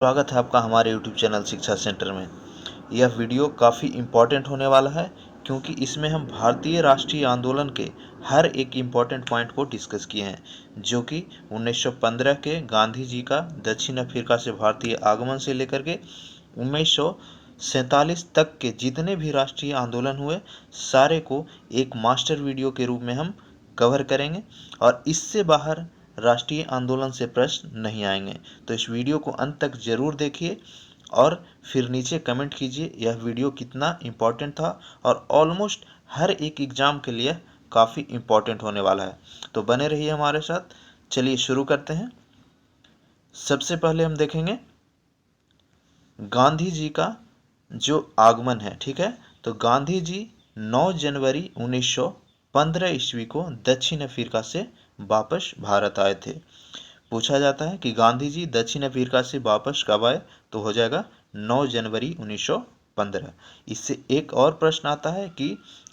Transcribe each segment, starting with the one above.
स्वागत है आपका हमारे YouTube चैनल शिक्षा सेंटर में। यह वीडियो काफ़ी इम्पोर्टेंट होने वाला है क्योंकि इसमें हम भारतीय राष्ट्रीय आंदोलन के हर एक इम्पोर्टेंट पॉइंट को डिस्कस किए हैं, जो कि 1915 के गांधी जी का दक्षिण अफ्रीका से भारतीय आगमन से लेकर के 1947 तक के जितने भी राष्ट्रीय आंदोलन हुए सारे को एक मास्टर वीडियो के रूप में हम कवर करेंगे और इससे बाहर राष्ट्रीय आंदोलन से प्रश्न नहीं आएंगे। तो इस वीडियो को अंत तक जरूर देखिए और फिर नीचे कमेंट कीजिए यह वीडियो कितना इम्पोर्टेंट था और ऑलमोस्ट हर एक एग्जाम के लिए काफ़ी इम्पोर्टेंट होने वाला है। तो बने रहिए हमारे साथ। चलिए शुरू करते हैं। सबसे पहले हम देखेंगे गांधी जी का जो आगमन है, ठीक है। तो गांधी जी 9 जनवरी 1915 ईस्वी को दक्षिण अफ्रीका से वापस भारत आए थे। पूछा जाता है कि गांधी जी दक्षिण अफ्रीका से वापस कब आए, तो हो जाएगा 9 जनवरी 1915। इससे एक और प्रश्न आता है कि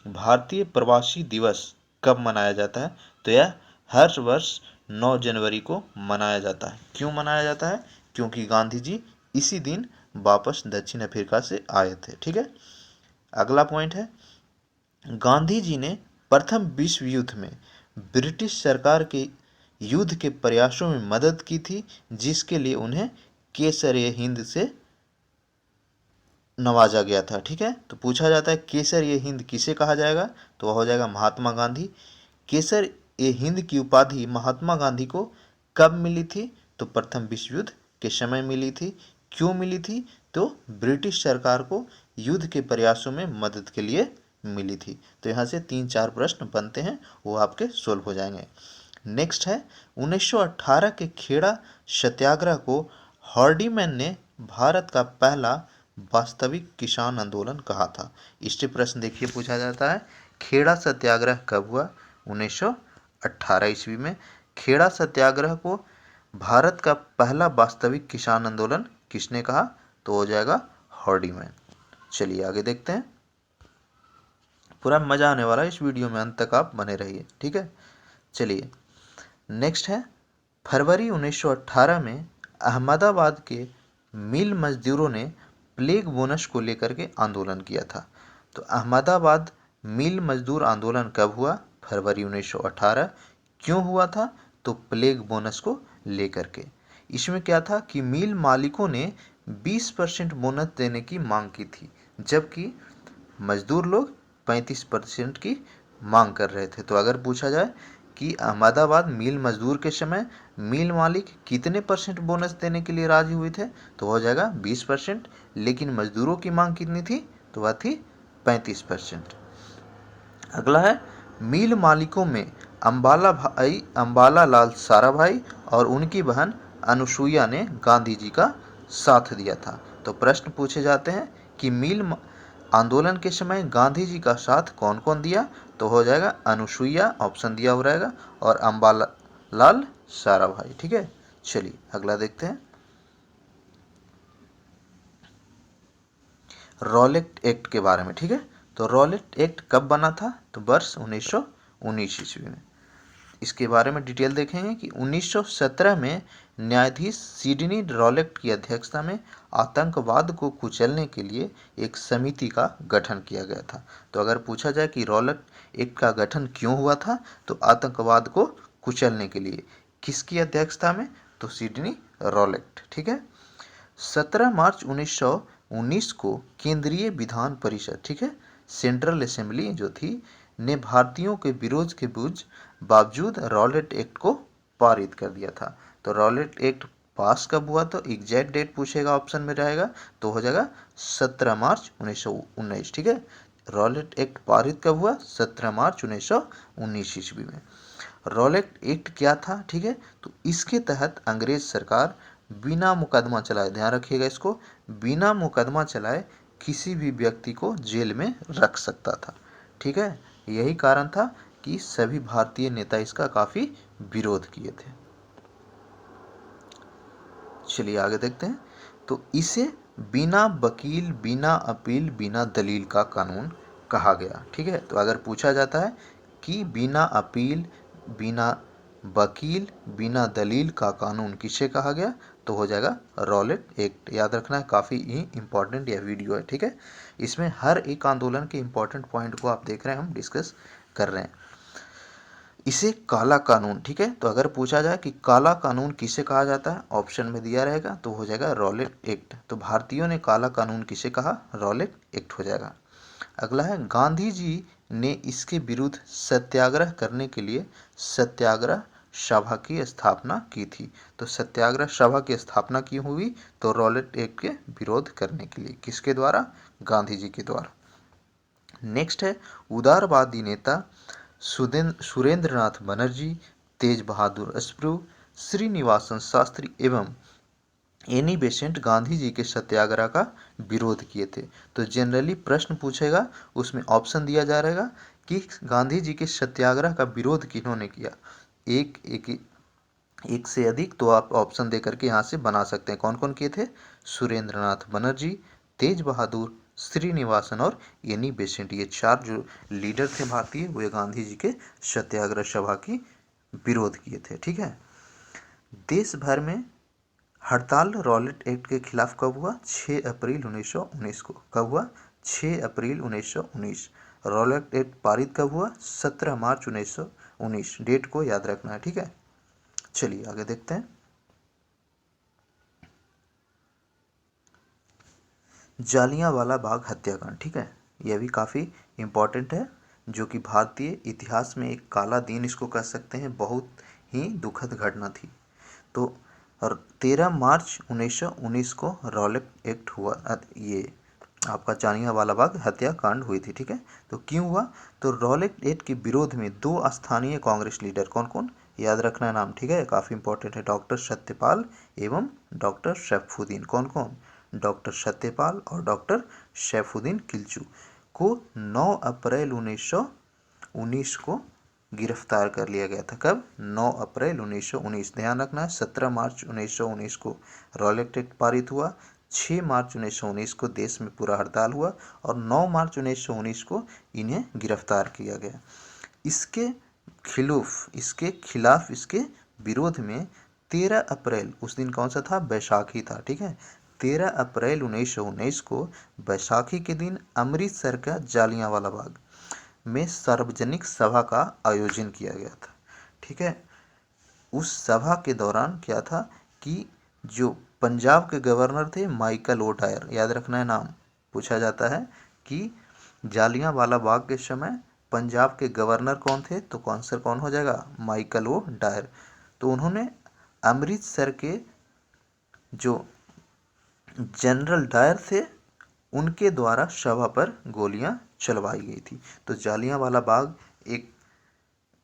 भारतीय प्रवासी दिवस कब मनाया जाता है, तो यह हर वर्ष 9 जनवरी को मनाया जाता है। क्यों मनाया जाता है? क्योंकि गांधी जी इसी दिन वापस दक्षिण अफ्रीका से आए थे, ठीक है। अगला पॉइंट है, गांधी जी ने प्रथम विश्व युद्ध में ब्रिटिश सरकार के युद्ध के प्रयासों में मदद की थी, जिसके लिए उन्हें केसर-ए-हिंद से नवाजा गया था, ठीक है। तो पूछा जाता है केसर-ए-हिंद किसे कहा जाएगा, तो वह हो जाएगा महात्मा गांधी। केसर-ए-हिंद की उपाधि महात्मा गांधी को कब मिली थी, तो प्रथम विश्व युद्ध के समय मिली थी। क्यों मिली थी, तो ब्रिटिश सरकार को युद्ध के प्रयासों में मदद के लिए मिली थी। तो यहाँ से 3-4 प्रश्न बनते हैं, वो आपके सोल्व हो जाएंगे। नेक्स्ट है 1918 के खेड़ा सत्याग्रह को हार्डीमैन ने भारत का पहला वास्तविक किसान आंदोलन कहा था। इससे प्रश्न देखिए पूछा जाता है, खेड़ा सत्याग्रह कब हुआ? 1918 ईस्वी में। खेड़ा सत्याग्रह को भारत का पहला वास्तविक किसान आंदोलन किसने कहा, तो हो जाएगा हार्डीमैन। चलिए आगे देखते हैं। पूरा मजा आने वाला है इस वीडियो में, अंत तक आप बने रहिए, ठीक है। चलिए नेक्स्ट है, फरवरी 1918 में अहमदाबाद के मिल मजदूरों ने प्लेग बोनस को लेकर के आंदोलन किया था। तो अहमदाबाद मिल मजदूर आंदोलन कब हुआ? फरवरी 1918। क्यों हुआ था? तो प्लेग बोनस को लेकर के। इसमें क्या था कि मिल मालिकों ने 20% बोनस देने की मांग की थी, जबकि मजदूर लोग 35% की मांग कर रहे थे। तो अगर पूछा जाए कि अहमदाबाद मिल मजदूर के समय मिल मालिक कितने परसेंट बोनस देने के लिए राजी हुए थे, तो हो जाएगा 20%। लेकिन मजदूरों की मांग कितनी थी, तो वह थी 35%। अगला है, मिल मालिकों में अंबाला लाल साराभाई और उनकी बहन अनुसुईया ने गांधी जी का साथ दिया था। तो प्रश्न पूछे जाते हैं कि मिल आंदोलन के समय गांधी जी का साथ कौन कौन दिया, तो हो जाएगा अनुसुईया, ऑप्शन दिया हो रहेगा, और अंबाला लाल साराभाई, ठीक है। चलिए अगला देखते हैं, रॉलेट एक्ट के बारे में, ठीक है। तो रॉलेट एक्ट कब बना था, तो वर्ष 1919 ईस्वी में। इसके बारे में डिटेल देखेंगे कि 1917 में न्यायाधीश सिडनी रॉलेट की अध्यक्षता में आतंकवाद को कुचलने के लिए एक समिति का गठन किया गया था। तो अगर पूछा जाए कि रॉलेट एक्ट का गठन क्यों हुआ था, तो आतंकवाद को कुचलने के लिए। किसकी अध्यक्षता में, तो सिडनी रॉलेट, ठीक है। 17 मार्च 1919 को केंद्रीय विधान परिषद, ठीक है, सेंट्रल असेंबली जो थी, ने भारतीयों के विरोध के बावजूद रॉलेट एक्ट को पारित कर दिया था। तो रॉलेट एक्ट पास कब हुआ, तो एग्जैक्ट डेट पूछेगा, ऑप्शन में रहेगा, तो हो जाएगा 17 मार्च 1919, ठीक है। रॉलेट एक्ट पारित कब हुआ? 17 मार्च 1919 ईस्वी में। रॉलेट एक्ट क्या था, ठीक है, तो इसके तहत अंग्रेज सरकार बिना मुकदमा चलाए, ध्यान रखिएगा इसको, बिना मुकदमा चलाए किसी भी व्यक्ति को जेल में रख सकता था, ठीक है। यही कारण था कि सभी भारतीय नेता इसका काफ़ी विरोध किए थे। चलिए आगे देखते हैं। तो इसे बिना वकील, बिना अपील, बिना दलील का कानून कहा गया, ठीक है। तो अगर पूछा जाता है कि बिना अपील, बिना वकील, बिना दलील का कानून किसे कहा गया, तो हो जाएगा रॉलेट एक्ट। याद रखना है, काफ़ी ही इम्पोर्टेंट यह वीडियो है, ठीक है। इसमें हर एक आंदोलन के इम्पोर्टेंट पॉइंट को आप देख रहे हैं, हम डिस्कस कर रहे हैं। इसे काला कानून, ठीक है। तो अगर पूछा जाए कि काला कानून किसे कहा जाता है, ऑप्शन में दिया रहेगा तो हो जाएगा रॉलेट एक्ट। तो भारतीयों ने काला कानून किसे कहा, रॉलेट एक्ट हो जाएगा। अगला है गांधी जी ने इसके विरुद्ध सत्याग्रह करने के लिए सत्याग्रह सभा की स्थापना की थी। तो सत्याग्रह सभा की स्थापना की हुई तो रॉलेट एक्ट के विरोध करने के लिए, किसके द्वारा, गांधी जी के द्वारा। नेक्स्ट है उदारवादी नेता सुरेंद्रनाथ बनर्जी, तेज बहादुर स्प्रू, श्रीनिवासन शास्त्री एवं एनी बेसेंट गांधी जी के सत्याग्रह का विरोध किए थे। तो जनरली प्रश्न पूछेगा, उसमें ऑप्शन दिया जा रहेगा कि गांधी जी के सत्याग्रह का विरोध किन्होंने किया, एक से अधिक, तो आप ऑप्शन दे करके यहाँ से बना सकते हैं कौन कौन किए थे। सुरेंद्रनाथ बनर्जी, तेज बहादुर, श्रीनिवासन और एनी बेसेंट, ये 4 जो लीडर थे भारतीय, वे गांधी जी के सत्याग्रह सभा की विरोध किए थे, ठीक है। देश भर में हड़ताल रॉलेट एक्ट के खिलाफ कब हुआ, 6 अप्रैल 1919 को। कब हुआ, 6 अप्रैल 1919। रॉलेट एक्ट पारित कब हुआ, 17 मार्च 1919। डेट को याद रखना है, ठीक है। चलिए आगे देखते हैं। जालियांवाला बाग हत्याकांड, ठीक है, यह भी काफ़ी इम्पोर्टेंट है, जो कि भारतीय इतिहास में एक काला दिन इसको कह सकते हैं, बहुत ही दुखद घटना थी। तो 13 मार्च 1919 को रॉलेट एक्ट हुआ, ये आपका जालियांवाला बाग हत्याकांड हुई थी, ठीक है। तो क्यों हुआ, तो रॉलेट एक्ट के विरोध में 2 स्थानीय कांग्रेस लीडर, कौन कौन, याद रखना है नाम, ठीक है, काफ़ी इंपॉर्टेंट है, डॉक्टर सत्यपाल एवं डॉक्टर सैफुद्दीन। कौन कौन, डॉक्टर सत्यपाल और डॉक्टर सैफुद्दीन किल्चू को 9 अप्रैल 1919 को गिरफ्तार कर लिया गया था। कब, 9 अप्रैल 1919। ध्यान रखना है, 17 मार्च 1919 को रॉलेट एक्ट पारित हुआ, 6 मार्च 1919 को देश में पूरा हड़ताल हुआ और 9 मार्च 1919 को इन्हें गिरफ्तार किया गया। इसके खिलाफ इसके विरोध में 13 अप्रैल, उस दिन कौन सा था, बैसाखी था, ठीक है। 13 अप्रैल 1919 को बैसाखी के दिन अमृतसर का जालियांवाला बाग में सार्वजनिक सभा का आयोजन किया गया था, ठीक है। उस सभा के दौरान क्या था कि जो पंजाब के गवर्नर थे माइकल ओ डायर, याद रखना है नाम, पूछा जाता है कि जालियांवाला बाग के समय पंजाब के गवर्नर कौन थे, तो आंसर कौन हो जाएगा, माइकल ओ डायर। तो उन्होंने अमृतसर के जो जनरल डायर थे उनके द्वारा सभा पर गोलियां चलवाई गई थी। तो जालियांवाला बाग एक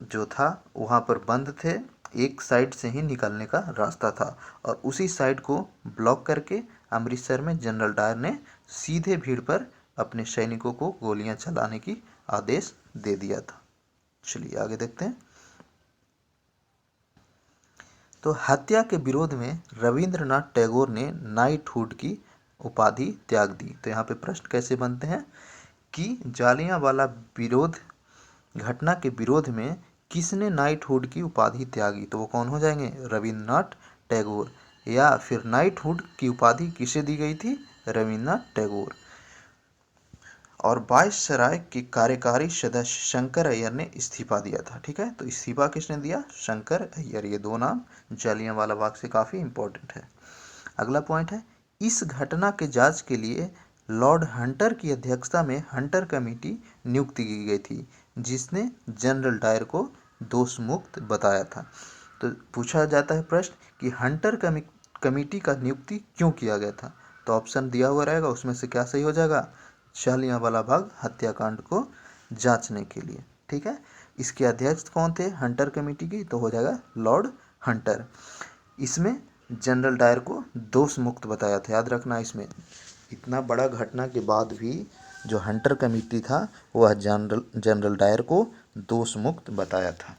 जो था वहाँ पर बंद थे, एक साइड से ही निकलने का रास्ता था और उसी साइड को ब्लॉक करके अमृतसर में जनरल डायर ने सीधे भीड़ पर अपने सैनिकों को गोलियां चलाने की आदेश दे दिया था। चलिए आगे देखते हैं। तो हत्या के विरोध में रविंद्रनाथ टैगोर ने नाइटहुड की उपाधि त्याग दी। तो यहाँ पे प्रश्न कैसे बनते हैं कि जालियांवाला विरोध घटना के विरोध में किसने नाइटहुड की उपाधि त्यागी, तो वो कौन हो जाएंगे, रविंद्रनाथ टैगोर। या फिर नाइटहुड की उपाधि किसे दी गई थी, रविंद्रनाथ टैगोर। और वायसराय के कार्यकारी सदस्य शंकर अय्यर ने इस्तीफा दिया था, ठीक है। तो इस्तीफा किसने दिया, शंकर अय्यर। ये 2 नाम जालियांवाला बाग से काफ़ी इंपॉर्टेंट है। अगला पॉइंट है, इस घटना के जांच के लिए लॉर्ड हंटर की अध्यक्षता में हंटर कमेटी नियुक्त की गई थी, जिसने जनरल डायर को दोष मुक्त बताया था। तो पूछा जाता है प्रश्न कि हंटर कमेटी का नियुक्ति क्यों किया गया था, तो ऑप्शन दिया हुआ रहेगा, उसमें से क्या सही हो जाएगा, जालियांवाला बाग हत्याकांड को जांचने के लिए, ठीक है। इसके अध्यक्ष कौन थे हंटर कमेटी की, तो हो जाएगा लॉर्ड हंटर। इसमें जनरल डायर को दोष मुक्त बताया था, याद रखना। इसमें इतना बड़ा घटना के बाद भी जो हंटर कमेटी था वह जनरल डायर को दोष मुक्त बताया था।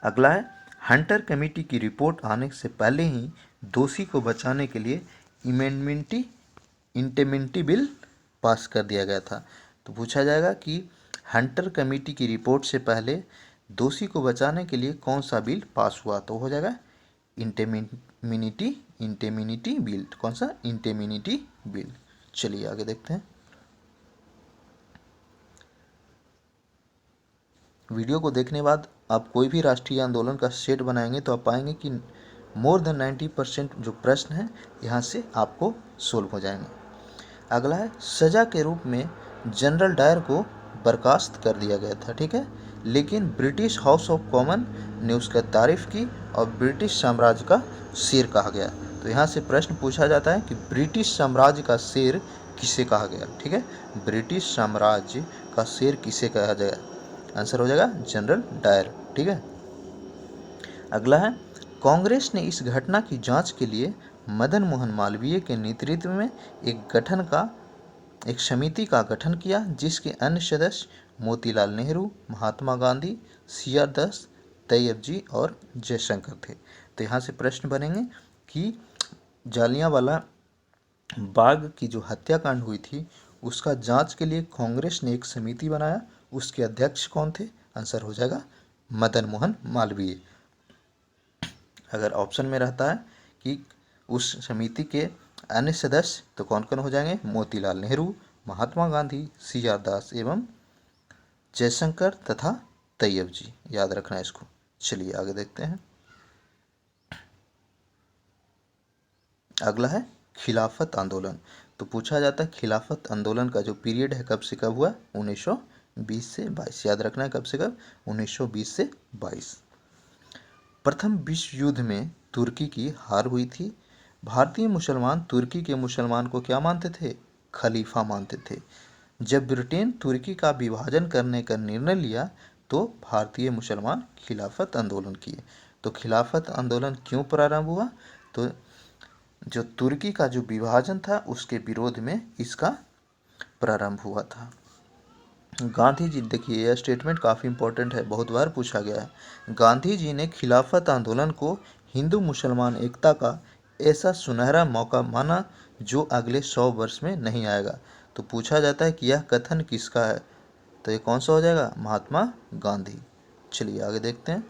अगला है, हंटर कमेटी की रिपोर्ट आने से पहले ही दोषी को बचाने के लिए इंटेमेंटी बिल पास कर दिया गया था। तो पूछा जाएगा कि हंटर कमेटी की रिपोर्ट से पहले दोषी को बचाने के लिए कौन सा बिल पास हुआ, तो हो जाएगा इंटेमिनिटी इंटेमिनिटी बिल। कौन सा? इंटेमिनिटी बिल। चलिए आगे देखते हैं। वीडियो को देखने बाद आप कोई भी राष्ट्रीय आंदोलन का सेट बनाएंगे तो आप पाएंगे कि मोर देन 90% जो प्रश्न हैं यहाँ से आपको सोल्व हो जाएंगे। अगला है, सजा के रूप में जनरल डायर को बर्खास्त कर दिया गया था, ठीक है, लेकिन ब्रिटिश हाउस ऑफ कॉमन ने उसका तारीफ की और ब्रिटिश साम्राज्य का शेर कहा गया। तो यहाँ से प्रश्न पूछा जाता है कि ब्रिटिश साम्राज्य का शेर किसे कहा गया, ठीक है, ब्रिटिश साम्राज्य का शेर किसे कहा गया? आंसर हो जाएगा जनरल डायर, ठीक है। अगला है, कांग्रेस ने इस घटना की जांच के लिए मदन मोहन मालवीय के नेतृत्व में एक समिति का गठन किया, जिसके अन्य सदस्य मोतीलाल नेहरू, महात्मा गांधी, सीआर दास, तैयब जी और जयशंकर थे। तो यहाँ से प्रश्न बनेंगे कि जालियांवाला बाग की जो हत्याकांड हुई थी उसका जांच के लिए कांग्रेस ने एक समिति बनाया, उसके अध्यक्ष कौन थे? आंसर हो जाएगा मदन मोहन मालवीय। अगर ऑप्शन में रहता है कि उस समिति के अन्य सदस्य तो कौन कौन हो जाएंगे? मोतीलाल नेहरू, महात्मा गांधी, सीआर दास एवं जयशंकर तथा तैयब जी। याद रखना है इसको। चलिए आगे देखते हैं। अगला है खिलाफत आंदोलन। तो पूछा जाता है खिलाफत आंदोलन का जो पीरियड है कब से कब हुआ? 1920 से 22। याद रखना है कब से कब? 1920 से 22। प्रथम विश्व युद्ध में तुर्की की हार हुई थी। भारतीय मुसलमान तुर्की के मुसलमान को क्या मानते थे? खलीफा मानते थे। जब ब्रिटेन तुर्की का विभाजन करने का निर्णय लिया तो भारतीय मुसलमान खिलाफत आंदोलन किए। तो खिलाफत आंदोलन क्यों प्रारंभ हुआ? तो जो तुर्की का जो विभाजन था उसके विरोध में इसका प्रारंभ हुआ था। गांधी जी, देखिए यह स्टेटमेंट काफ़ी इंपॉर्टेंट है, बहुत बार पूछा गया है। गांधी जी ने खिलाफत आंदोलन को हिंदू मुसलमान एकता का ऐसा सुनहरा मौका माना जो अगले 100 वर्ष में नहीं आएगा। तो पूछा जाता है कि यह कथन किसका है? तो ये कौन सा हो जाएगा? महात्मा गांधी। चलिए आगे देखते हैं।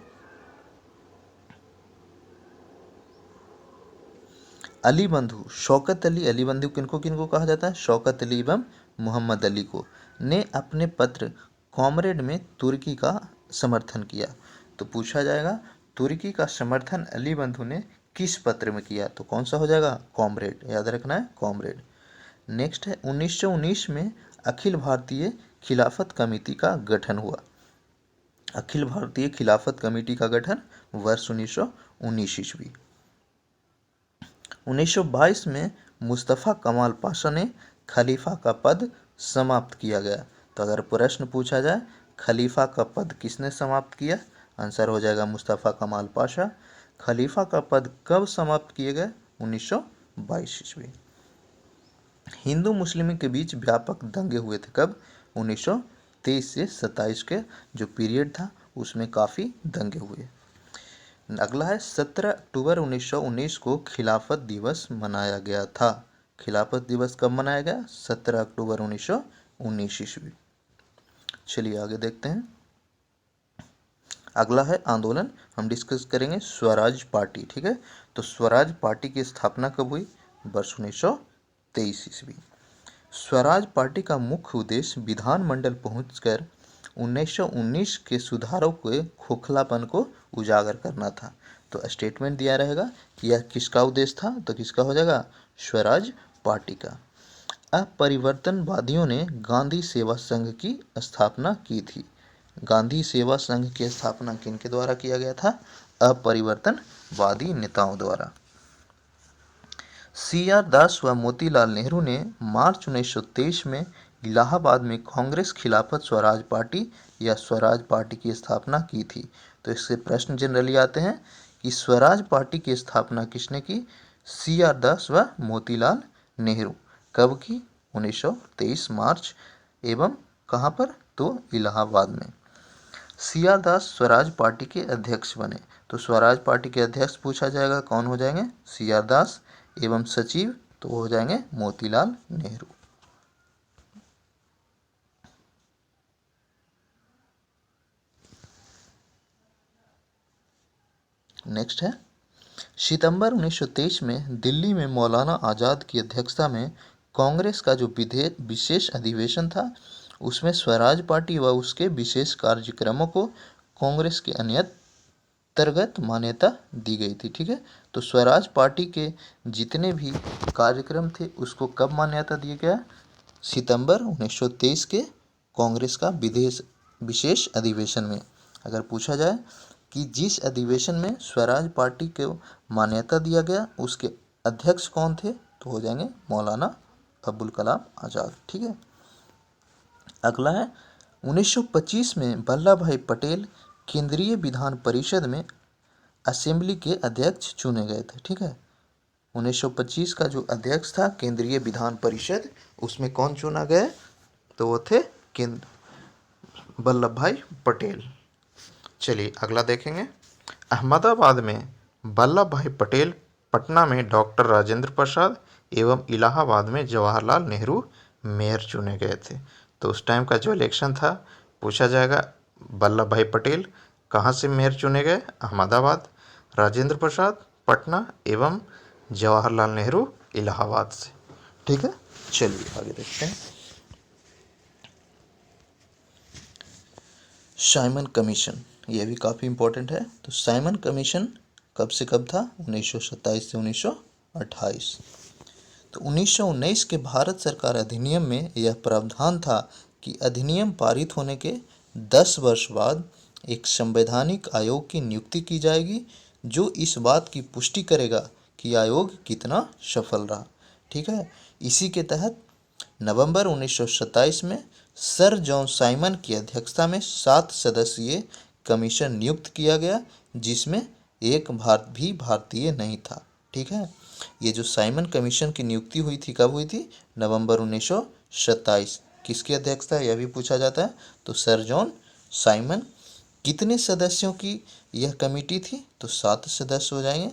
अली बंधु, शौकत अली, अली बंधु किनको किनको कहा जाता है? शौकत अली एवं मोहम्मद अली को, ने अपने पत्र कॉमरेड में तुर्की का समर्थन किया। तो पूछा जाएगा तुर्की का समर्थन अली बंधु ने किस पत्र में किया? तो कौन सा हो जाएगा? कॉमरेड। याद रखना है कॉमरेड। नेक्स्ट है 1919 में अखिल भारतीय खिलाफत कमेटी का गठन हुआ। अखिल भारतीय खिलाफत कमेटी का गठन वर्ष 1919 ईस्वी। 1922 में मुस्तफ़ा कमाल पाशा ने खलीफा का पद समाप्त किया गया। तो अगर प्रश्न पूछा जाए खलीफा का पद किसने समाप्त किया? आंसर हो जाएगा मुस्तफ़ा कमाल पाशा। खलीफा का पद कब समाप्त किए गए? 1922 ईस्वी। हिंदू मुस्लिम के बीच व्यापक दंगे हुए थे कब? 1923 से 27 के जो पीरियड था उसमें काफ़ी दंगे हुए। अगला है 17 अक्टूबर 1919 को खिलाफत दिवस मनाया गया था। खिलाफत दिवस कब मनाया गया? 17 अक्टूबर 1919 ईस्वी। चलिए आगे देखते हैं। अगला है आंदोलन, हम डिस्कस करेंगे स्वराज पार्टी, ठीक है। तो स्वराज पार्टी की स्थापना कब हुई? वर्ष 1923 ईस्वी। स्वराज पार्टी का मुख्य उद्देश्य विधानमंडल पहुंचकर 1919 के सुधारों के खोखलापन को उजागर करना था। तो स्टेटमेंट दिया रहेगा कि यह किसका उद्देश्य था? तो किसका हो जाएगा? स्वराज पार्टी का। अपरिवर्तनवादियों ने गांधी सेवा संघ की स्थापना की थी। गांधी सेवा संघ की स्थापना किनके द्वारा किया गया था? अपरिवर्तनवादी नेताओं द्वारा। सीआर दास व मोतीलाल नेहरू ने मार्च 1923 में इलाहाबाद में कांग्रेस खिलाफत स्वराज पार्टी या स्वराज पार्टी की स्थापना की थी। तो इससे प्रश्न जनरली आते हैं कि स्वराज पार्टी की स्थापना किसने की? सीआर दास व मोतीलाल नेहरू। कब की? 1923 मार्च। एवं कहाँ पर? तो इलाहाबाद में। सीआर दास स्वराज पार्टी के अध्यक्ष बने। तो स्वराज पार्टी के अध्यक्ष पूछा जाएगा कौन हो जाएंगे? सीआर दास। एवं सचिव तो हो जाएंगे मोतीलाल नेहरू। नेक्स्ट है सितंबर 1923 में दिल्ली में मौलाना आज़ाद की अध्यक्षता में कांग्रेस का जो विशेष अधिवेशन था, उसमें स्वराज पार्टी व उसके विशेष कार्यक्रमों को कांग्रेस के अंतर्गत मान्यता दी गई थी। ठीक है, तो स्वराज पार्टी के जितने भी कार्यक्रम थे उसको कब मान्यता दिया गया? सितंबर 1923 के कांग्रेस का विशेष अधिवेशन में। अगर पूछा जाए कि जिस अधिवेशन में स्वराज पार्टी को मान्यता दिया गया उसके अध्यक्ष कौन थे, तो हो जाएंगे मौलाना अबुल कलाम आज़ाद। ठीक है, अगला है 1925 में वल्लभ भाई पटेल केंद्रीय विधान परिषद में असेंबली के अध्यक्ष चुने गए थे। ठीक है, 1925 का जो अध्यक्ष था केंद्रीय विधान परिषद, उसमें कौन चुना गया? तो वो थे वल्लभ भाई पटेल। चलिए अगला देखेंगे। अहमदाबाद में वल्लभ भाई पटेल, पटना में डॉक्टर राजेंद्र प्रसाद एवं इलाहाबाद में जवाहरलाल नेहरू मेयर चुने गए थे। तो उस टाइम का जो इलेक्शन था, पूछा जाएगा वल्लभ भाई पटेल कहाँ से मेयर चुने गए? अहमदाबाद, राजेंद्र प्रसाद पटना एवं जवाहरलाल नेहरू इलाहाबाद से। ठीक है, चलिए आगे देखते हैं। साइमन कमीशन, यह भी काफ़ी इम्पोर्टेंट है। तो साइमन कमीशन कब से कब था? 1927 से 1928। तो 1919 के भारत सरकार अधिनियम में यह प्रावधान था कि अधिनियम पारित होने के 10 वर्ष बाद एक संवैधानिक आयोग की नियुक्ति की जाएगी जो इस बात की पुष्टि करेगा कि आयोग कितना सफल रहा। ठीक है, इसी के तहत नवंबर 1927 में सर जॉन साइमन की अध्यक्षता में 7 सदस्यीय कमीशन नियुक्त किया गया, जिसमें एक भी भारतीय नहीं था। ठीक है, ये जो साइमन कमीशन की नियुक्ति हुई थी, कब हुई थी? नवंबर 1927। किसकी अध्यक्षता है, यह भी पूछा जाता है। तो सर जॉन साइमन। कितने सदस्यों की यह कमेटी थी? तो 7 सदस्य हो जाएंगे।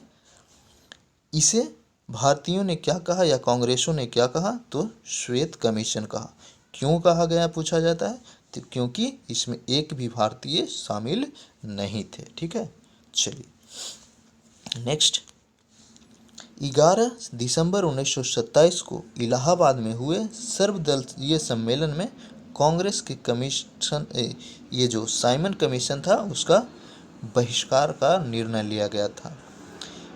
इसे भारतीयों ने क्या कहा या कांग्रेसों ने क्या कहा? तो श्वेत कमीशन कहा। क्यों कहा गया, पूछा जाता है, तो क्योंकि इसमें एक भी भारतीय शामिल नहीं थे। ठीक है, चलिए नेक्स्ट। 11 दिसंबर 1927 को इलाहाबाद में हुए सर्वदलीय सम्मेलन में कांग्रेस के कमीशन ये जो साइमन कमीशन था उसका बहिष्कार का निर्णय लिया गया था।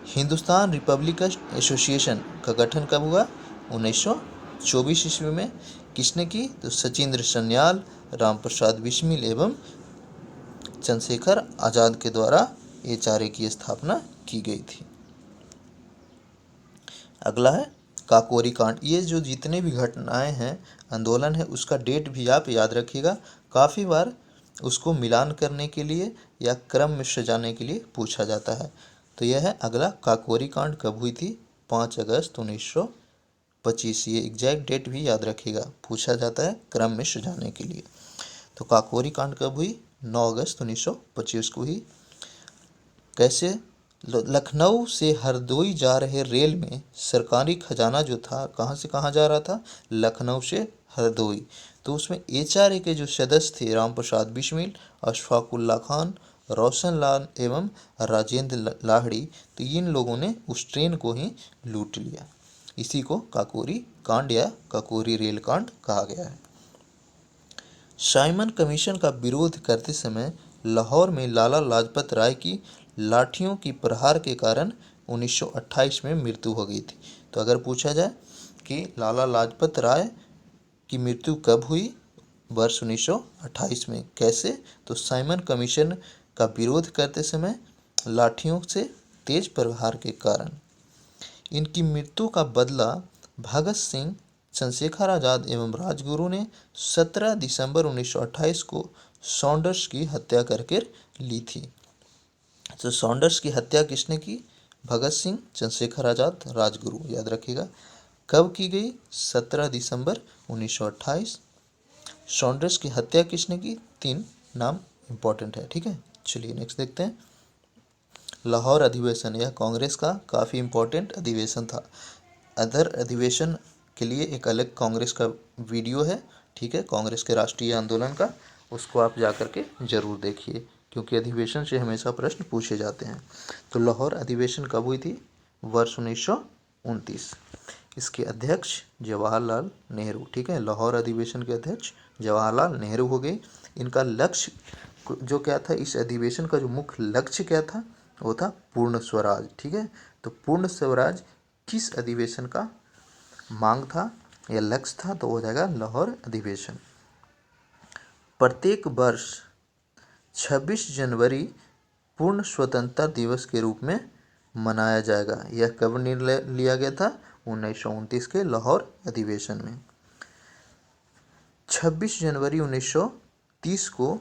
हिंदुस्तान रिपब्लिकन एसोसिएशन का गठन कब हुआ? 1924 ईस्वी में। किसने की? तो सचिंद्र सन्याल, रामप्रसाद बिस्मिल एवं चंद्रशेखर आज़ाद के द्वारा ये चारे की स्थापना की गई थी। अगला है काकोरी कांड। ये जो जितने भी घटनाएं हैं, आंदोलन है, उसका डेट भी आप याद रखिएगा। काफ़ी बार उसको मिलान करने के लिए या क्रम में सजाने के लिए पूछा जाता है। तो यह है अगला, काकोरी कांड कब हुई थी? 5 अगस्त 1925। ये एग्जैक्ट डेट भी याद रखिएगा, पूछा जाता है क्रम में सजाने के लिए। तो काकोरी कांड कब हुई? 9 अगस्त 1925 को हुई। कैसे? लखनऊ से हरदोई जा रहे रेल में सरकारी खजाना जो था, कहाँ से कहाँ जा रहा था? लखनऊ से हरदोई। तो उसमें एचआरए के जो सदस्य थे, रामप्रसाद बिस्मिल, अशफाकुल्ला खान, रोशन लाल एवं राजेंद्र लाहिड़ी, तो इन लोगों ने उस ट्रेन को ही लूट लिया। इसी को काकोरी कांड या काकोरी रेल कांड कहा गया है। साइमन कमीशन का विरोध करते समय लाहौर में लाला लाजपत राय की लाठियों की प्रहार के कारण 1928 में मृत्यु हो गई थी। तो अगर पूछा जाए कि लाला लाजपत राय की मृत्यु कब हुई? वर्ष 1928 में। कैसे? तो साइमन कमीशन का विरोध करते समय लाठियों से तेज प्रहार के कारण। इनकी मृत्यु का बदला भगत सिंह, चंद्रशेखर आज़ाद एवं राजगुरु ने 17 दिसंबर 1928 को सॉन्डर्स की हत्या करके ली थी। तो सॉन्डर्स की हत्या किसने की? भगत सिंह, चंद्रशेखर आज़ाद, राजगुरु। याद रखिएगा कब की गई? 17 दिसंबर 1928। सॉन्डर्स की हत्या किसने की? 3 नाम इंपॉर्टेंट है। ठीक है, चलिए नेक्स्ट देखते हैं। लाहौर अधिवेशन, यह कांग्रेस का काफ़ी इम्पोर्टेंट अधिवेशन था। अदर अधिवेशन के लिए एक अलग कांग्रेस का वीडियो है। ठीक है, कांग्रेस के राष्ट्रीय आंदोलन का, उसको आप जा कर के जरूर देखिए। क्योंकि अधिवेशन से हमेशा प्रश्न पूछे जाते हैं। तो लाहौर अधिवेशन कब हुई थी? वर्ष 1929। इसके अध्यक्ष जवाहरलाल नेहरू। ठीक है, लाहौर अधिवेशन के अध्यक्ष जवाहरलाल नेहरू हो गए। इनका लक्ष्य जो क्या था, इस अधिवेशन का जो मुख्य लक्ष्य क्या था, वो था पूर्ण स्वराज। ठीक है, तो पूर्ण स्वराज किस अधिवेशन का मांग था या लक्ष्य था? तो हो जाएगा लाहौर अधिवेशन। प्रत्येक वर्ष 26 जनवरी पूर्ण स्वतंत्रता दिवस के रूप में मनाया जाएगा। यह कब निर्णय लिया गया था? 1929 के लाहौर अधिवेशन में। 26 जनवरी 1930 को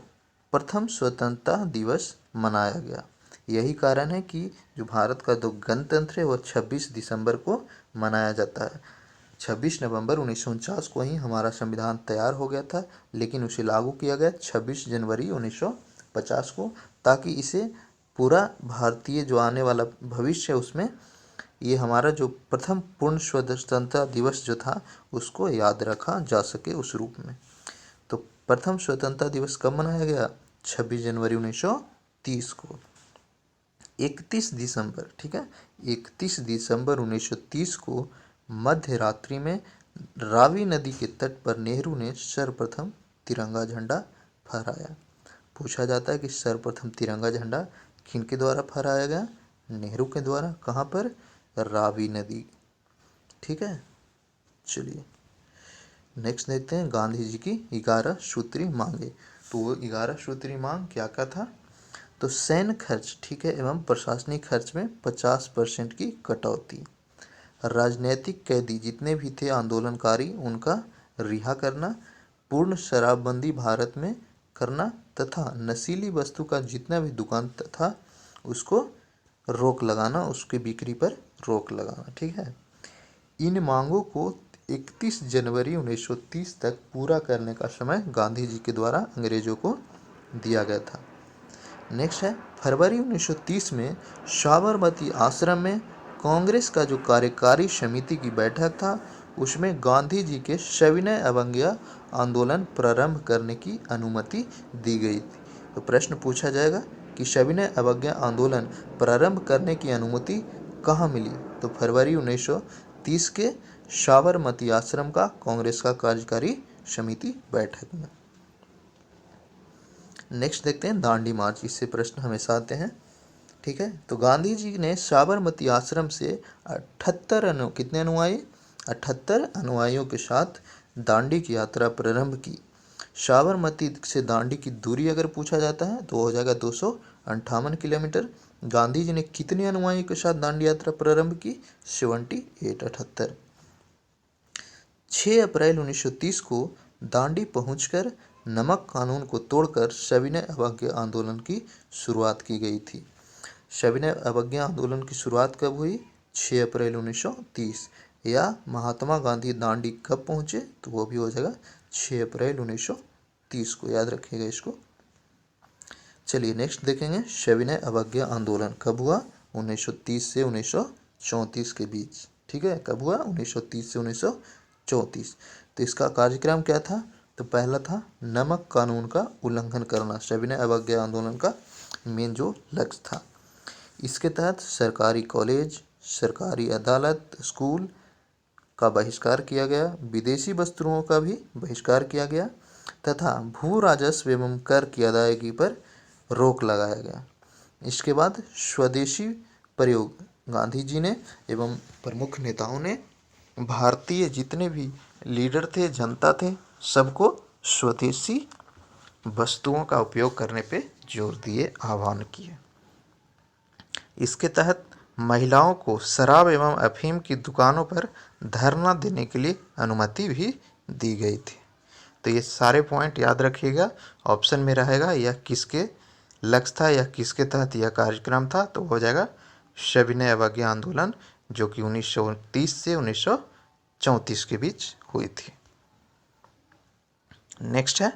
प्रथम स्वतंत्रता दिवस मनाया गया। यही कारण है कि जो भारत का जो गणतंत्र है वो 26 दिसंबर को मनाया जाता है। 26 नवंबर 1949 को ही हमारा संविधान तैयार हो गया था, लेकिन उसे लागू किया गया 26 जनवरी 1950 को, ताकि इसे पूरा भारतीय जो आने वाला भविष्य है उसमें ये हमारा जो प्रथम पूर्ण स्वतंत्रता दिवस जो था उसको याद रखा जा सके उस रूप में। तो प्रथम स्वतंत्रता दिवस कब मनाया गया? 26 जनवरी 1930 को। 31 दिसंबर, ठीक है, 31 दिसंबर 1930 को मध्य रात्रि में रावी नदी के तट पर नेहरू ने सर्वप्रथम तिरंगा झंडा फहराया। पूछा जाता है कि सर्वप्रथम तिरंगा झंडा किनके द्वारा फहराया गया? नेहरू के द्वारा। कहाँ पर? रावी नदी। ठीक है, चलिए नेक्स्ट देखते हैं गांधी जी की 11 सूत्री मांगे। तो वो 11 सूत्री मांग क्या क्या था? तो सैन्य खर्च, ठीक है, एवं प्रशासनिक खर्च में 50% की कटौती, राजनीतिक कैदी जितने भी थे आंदोलनकारी उनका रिहा करना, पूर्ण शराबबंदी भारत में करना तथा नशीली वस्तु का जितना भी दुकान था उसको रोक लगाना, उसकी बिक्री पर रोक लगाना। ठीक है, इन मांगों को 31 जनवरी 1930 तक पूरा करने का समय गांधी जी के द्वारा अंग्रेजों को दिया गया था। नेक्स्ट है फरवरी 1930 में साबरमती आश्रम में कांग्रेस का जो कार्यकारी समिति की बैठक था उसमें गांधी जी के सविनय अवज्ञा आंदोलन प्रारंभ करने की अनुमति दी गई थी। तो प्रश्न पूछा जाएगा कि सविनय अवज्ञा आंदोलन प्रारंभ करने की अनुमति कहाँ मिली? तो फरवरी 1930 के साबरमती आश्रम का कांग्रेस का कार्यकारी समिति बैठक में। नेक्स्ट देखते हैं दांडी मार्च। इससे प्रश्न हमेशा आते हैं। ठीक है, तो गांधी जी ने साबरमती आश्रम से 78 कितने अनुयायी? 78 अनुयायियों के साथ दांडी की यात्रा प्रारंभ की। साबरमती से दांडी की दूरी अगर पूछा जाता है तो हो जाएगा 258 किलोमीटर। गांधी जी ने कितने अनुयायियों के साथ दांडी यात्रा प्रारंभ की? 78। 6 अप्रैल 1930 को दांडी पहुंचकर नमक कानून को तोड़कर सविनय अवज्ञा आंदोलन की शुरुआत की गई थी। सविनय अवज्ञा आंदोलन की शुरुआत कब हुई? 6 अप्रैल 1930। या महात्मा गांधी दांडी कब पहुंचे? तो वो भी हो जाएगा 6 अप्रैल 1930 को, याद रखिएगा इसको। चलिए नेक्स्ट देखेंगे सविनय अवज्ञा आंदोलन कब हुआ? 1930 से 1934 के बीच। ठीक है, कब हुआ? 1930 से 1934। तो इसका कार्यक्रम क्या था? तो पहला था नमक कानून का उल्लंघन करना, सविनय अवज्ञा आंदोलन का मेन जो लक्ष्य था। इसके तहत सरकारी कॉलेज, सरकारी अदालत, स्कूल का बहिष्कार किया गया, विदेशी वस्तुओं का भी बहिष्कार किया गया तथा भू राजस्व एवं कर की अदायगी पर रोक लगाया गया। इसके बाद स्वदेशी प्रयोग गांधी जी ने एवं प्रमुख नेताओं ने भारतीय जितने भी लीडर थे, जनता थे, सबको स्वदेशी वस्तुओं का उपयोग करने पे जोर दिए, आह्वान किए। इसके तहत महिलाओं को शराब एवं अफीम की दुकानों पर धरना देने के लिए अनुमति भी दी गई थी। तो ये सारे पॉइंट याद रखिएगा, ऑप्शन में रहेगा यह किसके लक्ष्य था या किसके तहत यह कार्यक्रम था? तो हो जाएगा सविनय अवज्ञा आंदोलन, जो कि 1930 से 1934 के बीच हुई थी। नेक्स्ट है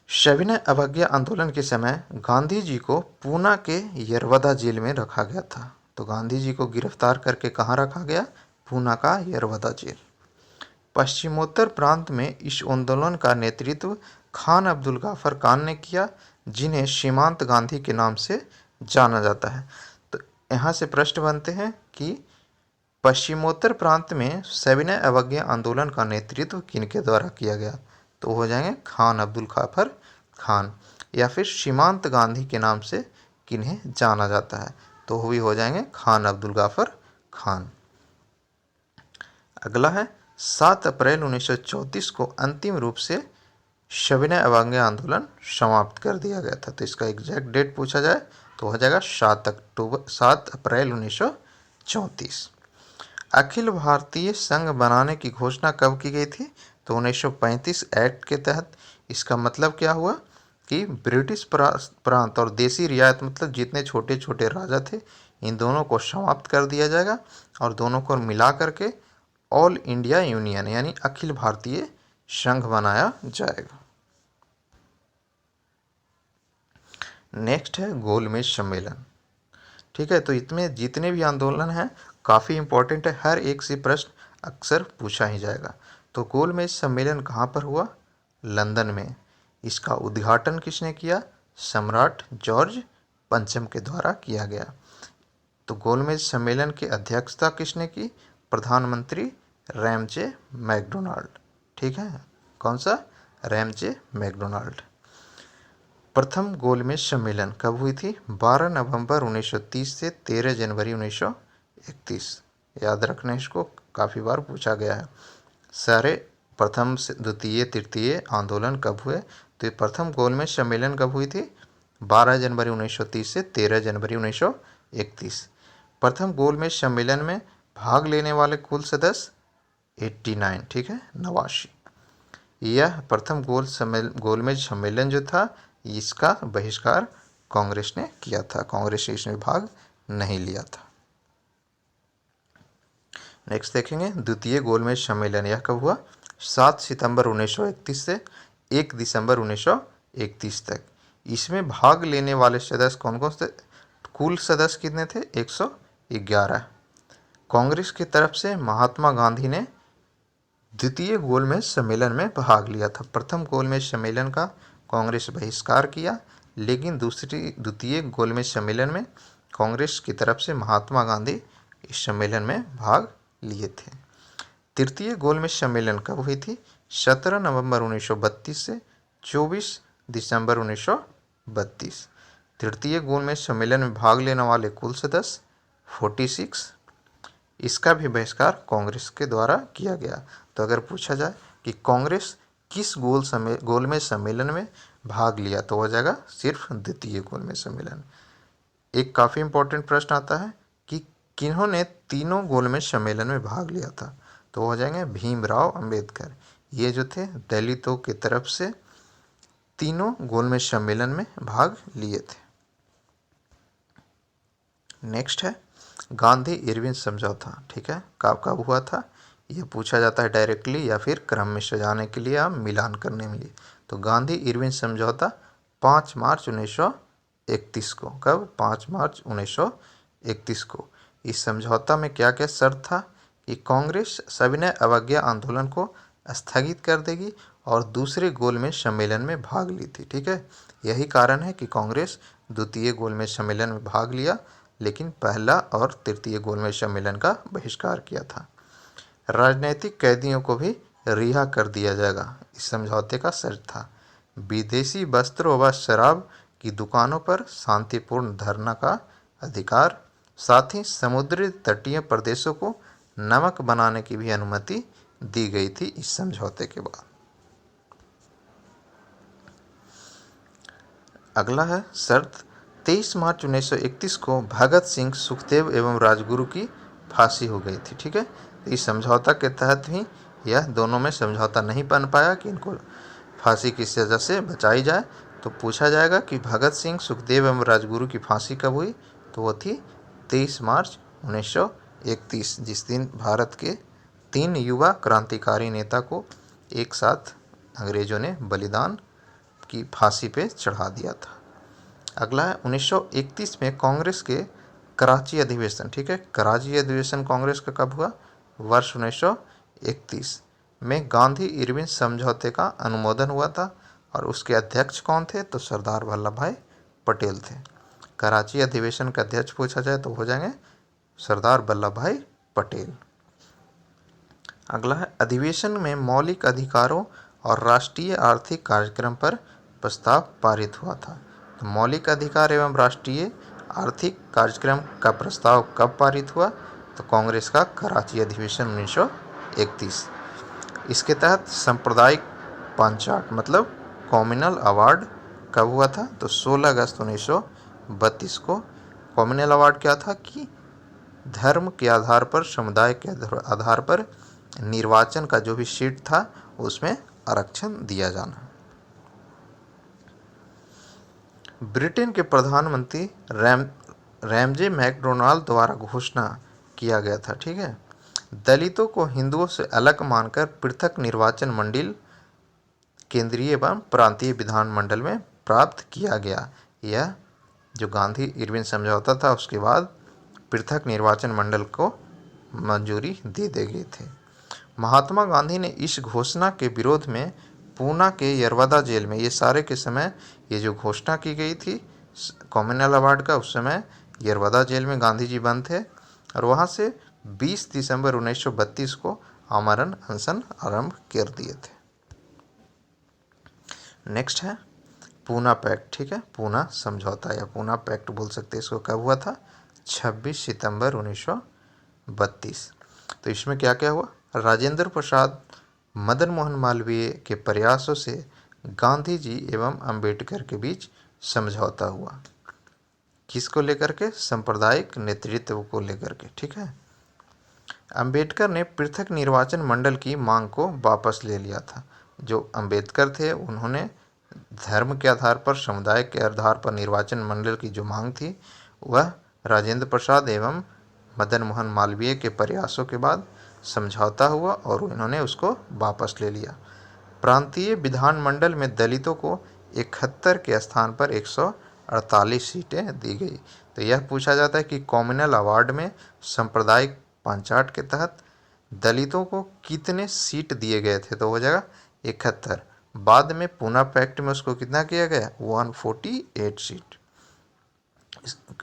सविनय अवज्ञा आंदोलन के समय गांधी जी को पूना के यरवदा जेल में रखा गया था। तो गांधी जी को गिरफ्तार करके कहाँ रखा गया? पूना का यरवदा जेल। पश्चिमोत्तर प्रांत में इस आंदोलन का नेतृत्व खान अब्दुल गाफर खान ने किया, जिन्हें सीमांत गांधी के नाम से जाना जाता है। तो यहाँ से प्रश्न बनते हैं कि पश्चिमोत्तर प्रांत में सविनय अवज्ञा आंदोलन का नेतृत्व किनके द्वारा किया गया? तो हो जाएंगे खान अब्दुल गाफर खान। या फिर सीमांत गांधी के नाम से किन्हें जाना जाता है? तो भी हो जाएंगे खान अब्दुल गाफर खान। अगला है 7 अप्रैल 1934 को अंतिम रूप से सविनय अवज्ञा आंदोलन समाप्त कर दिया गया था। तो इसका एग्जैक्ट डेट पूछा जाए तो हो जाएगा 7 अप्रैल 1934। अखिल भारतीय संघ बनाने की घोषणा कब की गई थी? तो 1935 एक्ट के तहत। इसका मतलब क्या हुआ कि ब्रिटिश प्रांत और देसी रियायत मतलब जितने छोटे छोटे राजा थे इन दोनों को समाप्त कर दिया जाएगा और दोनों को मिला करके ऑल इंडिया यूनियन यानी अखिल भारतीय संघ बनाया जाएगा। नेक्स्ट है गोलमेज सम्मेलन। ठीक है, तो इसमें जितने भी आंदोलन हैं काफ़ी इंपॉर्टेंट है, हर एक से प्रश्न अक्सर पूछा ही जाएगा। तो गोलमेज सम्मेलन कहाँ पर हुआ? लंदन में। इसका उद्घाटन किसने किया? सम्राट जॉर्ज पंचम के द्वारा किया गया। तो गोलमेज सम्मेलन की अध्यक्षता किसने की? प्रधानमंत्री रैमजे मैकडोनाल्ड। ठीक है, कौन सा? Ramsay MacDonald. प्रथम गोलमेज सम्मेलन कब हुई थी? 12 नवंबर 1930 से 13 जनवरी 1931। याद रखना, इसको काफ़ी बार पूछा गया है। सारे प्रथम से द्वितीय तृतीय आंदोलन कब हुए? तो प्रथम गोलमेज सम्मेलन कब हुई थी? 12 जनवरी 1930 से 13 जनवरी 1931। प्रथम गोलमेज सम्मेलन में भाग लेने वाले कुल सदस्य 89। ठीक है, 89। यह प्रथम गोलमेज सम्मेलन जो था इसका बहिष्कार कांग्रेस ने किया था। कांग्रेस ने इसमें भाग नहीं लिया था। नेक्स्ट देखेंगे द्वितीय गोलमेज सम्मेलन। यह कब हुआ? 7 सितंबर 1931 से 1 दिसंबर 1931 तक। इसमें भाग लेने वाले सदस्य कौन कौन थे? कुल सदस्य कितने थे? 111। कांग्रेस की तरफ से महात्मा गांधी ने द्वितीय गोलमेज सम्मेलन में भाग लिया था। प्रथम गोलमेज सम्मेलन का कांग्रेस बहिष्कार किया, लेकिन द्वितीय गोलमेज सम्मेलन में कांग्रेस की तरफ से महात्मा गांधी इस सम्मेलन में भाग लिए थे। तृतीय गोलमेज सम्मेलन कब हुई थी? 17 नवंबर 1932 से 24 दिसंबर 1932। तृतीय गोलमेज सम्मेलन में भाग लेने वाले कुल सदस्य 46। इसका भी बहिष्कार कांग्रेस के द्वारा किया गया। तो अगर पूछा जाए कि कांग्रेस किस गोलमेज सम्मेलन में भाग लिया तो हो जाएगा सिर्फ द्वितीय गोलमेज सम्मेलन। एक काफ़ी इंपॉर्टेंट प्रश्न आता है कि किन्होंने तीनों गोलमेज सम्मेलन में भाग लिया था? तो हो जाएंगे भीमराव अंबेडकर। ये जो थे दलितों की तरफ से तीनों गोलमेज सम्मेलन में भाग लिए थे। नेक्स्ट है गांधी इरविन समझौता। ठीक है, कब कब हुआ था? ये पूछा जाता है डायरेक्टली या फिर क्रम में सजाने के लिए या मिलान करने में लिए। तो गांधी इरविन समझौता 5 मार्च 1931 को। कब? 5 मार्च 1931 को। इस समझौता में क्या क्या शर्त था? कि कांग्रेस सविनय अवज्ञा आंदोलन को स्थगित कर देगी और दूसरे गोलमेज सम्मेलन में भाग ली थी। ठीक है, यही कारण है कि कांग्रेस द्वितीय गोलमेज सम्मेलन में भाग लिया लेकिन पहला और तृतीय गोलमेज सम्मेलन का बहिष्कार किया था। राजनीतिक कैदियों को भी रिहा कर दिया जाएगा, इस समझौते का शर्त था। विदेशी वस्त्रों व शराब की दुकानों पर शांतिपूर्ण धरना का अधिकार, साथ ही समुद्री तटीय प्रदेशों को नमक बनाने की भी अनुमति दी गई थी इस समझौते के बाद। अगला है शर्त 23 मार्च 1931 को भगत सिंह, सुखदेव एवं राजगुरु की फांसी हो गई थी। ठीक है, तो इस समझौता के तहत ही यह दोनों में समझौता नहीं बन पाया कि इनको फांसी की सज़ा से बचाई जाए। तो पूछा जाएगा कि भगत सिंह, सुखदेव एवं राजगुरु की फांसी कब हुई? तो वो थी 23 मार्च 1931, जिस दिन भारत के 3 युवा क्रांतिकारी नेता को एक साथ अंग्रेजों ने बलिदान की फांसी पे चढ़ा दिया था। अगला है 1931 में कांग्रेस के कराची अधिवेशन। ठीक है, कराची अधिवेशन कांग्रेस का कब हुआ? वर्ष 1931 में गांधी इरविन समझौते का अनुमोदन हुआ था और उसके अध्यक्ष कौन थे? तो सरदार वल्लभ भाई पटेल थे। कराची अधिवेशन का अध्यक्ष पूछा जाए तो हो जाएंगे सरदार वल्लभ भाई पटेल। अगला है अधिवेशन में मौलिक अधिकारों और राष्ट्रीय आर्थिक कार्यक्रम पर प्रस्ताव पारित हुआ था। तो मौलिक अधिकार एवं राष्ट्रीय आर्थिक कार्यक्रम का प्रस्ताव कब पारित हुआ? तो कांग्रेस का कराची अधिवेशन 1931। इसके तहत सांप्रदायिक पंचाट मतलब कम्युनल अवार्ड कब हुआ था? तो 16 अगस्त 1932 को। कम्युनल अवार्ड क्या था कि धर्म के आधार पर, समुदाय के आधार पर निर्वाचन का जो भी सीट था उसमें आरक्षण दिया जाना। ब्रिटेन के प्रधानमंत्री रैमजे मैकडोनाल्ड द्वारा घोषणा किया गया था, ठीक है, दलितों को हिंदुओं से अलग मानकर पृथक निर्वाचन मंडल केंद्रीय एवं प्रांतीय विधानमंडल में प्राप्त किया गया। यह जो गांधी इरविन समझौता था उसके बाद पृथक निर्वाचन मंडल को मंजूरी दे दी गई थी। महात्मा गांधी ने इस घोषणा के विरोध में पूना के यरवदा जेल में, ये सारे के समय ये जो घोषणा की गई थी कम्युनल अवार्ड का, उस समय यरवदा जेल में गांधी जी बंद थे और वहाँ से 20 दिसंबर 1932 को आमरण अनशन आरंभ कर दिए थे। नेक्स्ट है पूना पैक्ट, ठीक है, पूना समझौता या पूना पैक्ट बोल सकते हैं इसको। कब हुआ था? 26 सितंबर 1932। तो इसमें क्या क्या हुआ? राजेंद्र प्रसाद मदन मोहन मालवीय के प्रयासों से गांधी जी एवं अंबेडकर के बीच समझौता हुआ। किसको लेकर के? सांप्रदायिक नेतृत्व को लेकर के, ठीक है। अंबेडकर ने पृथक निर्वाचन मंडल की मांग को वापस ले लिया था। जो अंबेडकर थे उन्होंने धर्म के आधार पर, समुदाय के आधार पर निर्वाचन मंडल की जो मांग थी वह राजेंद्र प्रसाद एवं मदन मोहन मालवीय के प्रयासों के बाद समझौता हुआ और उन्होंने उसको वापस ले लिया। प्रांतीय विधानमंडल में दलितों को 71 के स्थान पर 148 सीटें दी गई। तो यह पूछा जाता है कि कम्युनल अवार्ड में सांप्रदायिक पंचाट के तहत दलितों को कितने सीट दिए गए थे? तो हो जाएगा 71। बाद में पूना पैक्ट में उसको कितना किया गया? 148 सीट।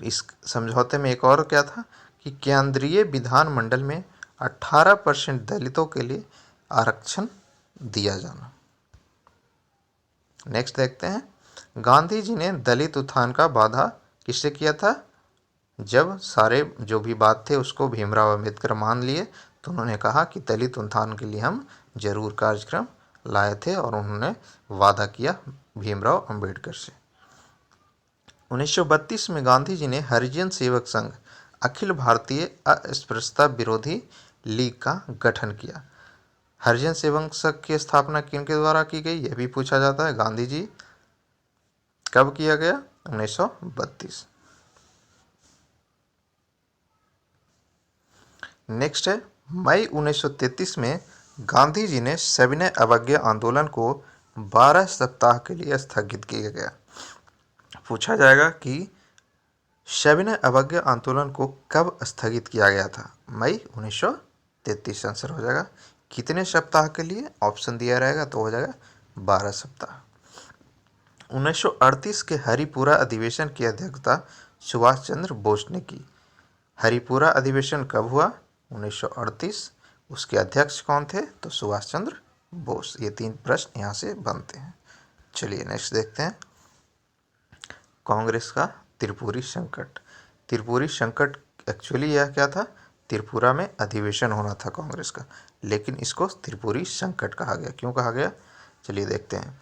इस समझौते में एक और क्या था कि केंद्रीय विधानमंडल में 18% दलितों के लिए आरक्षण दिया जाना। नेक्स्ट देखते हैं, गांधी जी ने दलित उत्थान का वादा किससे किया था? जब सारे जो भी बात थे उसको भीमराव अंबेडकर मान लिए तो उन्होंने कहा कि दलित उत्थान के लिए हम जरूर कार्यक्रम लाए थे और उन्होंने वादा किया भीमराव अंबेडकर से। 1932 में गांधी जी ने हरिजन सेवक संघ अखिल भारतीय अस्पृश्यता विरोधी लीग का गठन किया। हरिजन सेवक संघ की स्थापना किनके द्वारा की गई? यह भी पूछा जाता है। गांधी जी कब किया गया? 1932। नेक्स्ट है मई 1933 में गांधी जी ने सविनय अवज्ञा आंदोलन को 12 सप्ताह के लिए स्थगित किया गया। पूछा जाएगा कि सविनय अवज्ञा आंदोलन को कब स्थगित किया गया था? मई 1933 आंसर हो जाएगा। कितने सप्ताह के लिए? ऑप्शन दिया रहेगा तो हो जाएगा 12 सप्ताह। 1938 के हरिपुरा अधिवेशन की अध्यक्षता सुभाष चंद्र बोस ने की। हरिपुरा अधिवेशन कब हुआ? 1938। उसके अध्यक्ष कौन थे? तो सुभाष चंद्र बोस। ये 3 प्रश्न यहाँ से बनते हैं। चलिए नेक्स्ट देखते हैं, कांग्रेस का त्रिपुरी संकट। त्रिपुरी संकट एक्चुअली यह क्या था? त्रिपुरा में अधिवेशन होना था कांग्रेस का, लेकिन इसको त्रिपुरी संकट कहा गया। क्यों कहा गया? चलिए देखते हैं।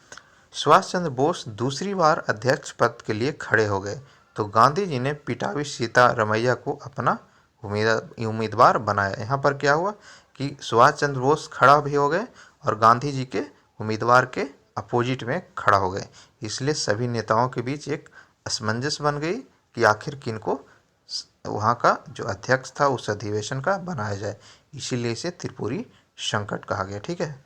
सुभाष चंद्र बोस दूसरी बार अध्यक्ष पद के लिए खड़े हो गए तो गांधी जी ने पिटावी सीतारमैया को अपना उम्मीदवार बनाया। यहाँ पर क्या हुआ कि सुभाष चंद्र बोस खड़ा भी हो गए और गांधी जी के उम्मीदवार के अपोजिट में खड़ा हो गए। इसलिए सभी नेताओं के बीच एक असमंजस बन गई कि आखिर किनको वहाँ का जो अध्यक्ष था उस अधिवेशन का बनाया जाए। इसीलिए इसे त्रिपुरी संकट कहा गया, ठीक है।